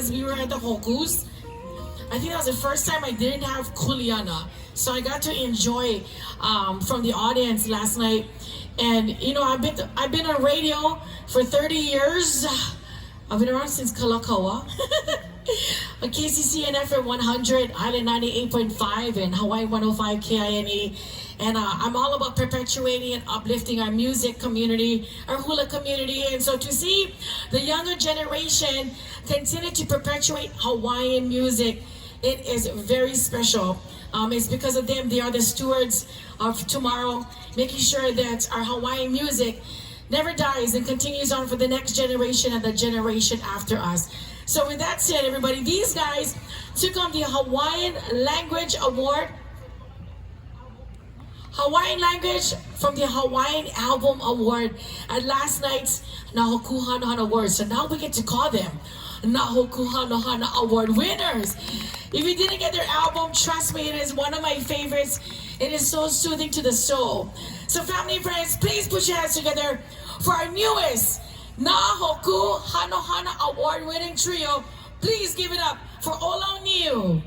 because we were at the Hōkū's. I think that was the first time I didn't have kuleana. So I got to enjoy from the audience last night. And you know, I've been on radio for 30 years. I've been around since Kalakaua. On KCCN FM 100, Island 98.5, and Hawaii 105 KINE. And I'm all about perpetuating and uplifting our music community, our hula community. And so to see the younger generation continue to perpetuate Hawaiian music, it is very special. It's because of them. They are the stewards of tomorrow, making sure that our Hawaiian music never dies and continues on for the next generation and the generation after us. So with that said, everybody, these guys took on the Hawaiian Language Award. Hawaiian language from the Hawaiian Album Award at last night's Nā Hōkū Hanohano Awards. So now we get to call them Nā Hōkū Hanohano Award winners. If you didn't get their album, trust me, it is one of my favorites. It is so soothing to the soul. So family and friends, please put your hands together for our newest Nā Hōkū Hanohano Award winning trio. Please give it up for ʻŌlauniu.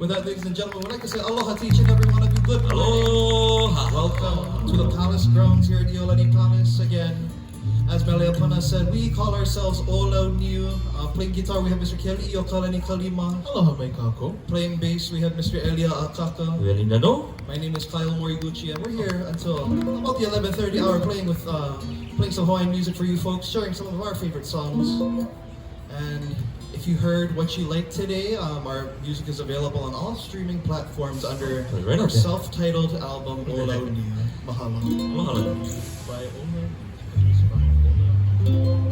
With that, ladies and gentlemen, we'd like to say aloha to each and every one of you. Good morning. Aloha. Welcome to the Palace grounds here at ʻIolani Palace. Again, as Meleapana said, we call ourselves ʻŌlauniu. Playing guitar, we have Mr. Kealiʻiokalani Kalima. Aloha mai kākou. Playing bass, we have Mr. ʻElia Akaka. My name is Moriguchi, and we're here until about the 11:30 hour playing some Hawaiian music for you folks, sharing some of our favorite songs. And if you heard what you liked today, our music is available on all streaming platforms under our self-titled album ʻŌlauniu. Mahalo. Mahalo. By Ola.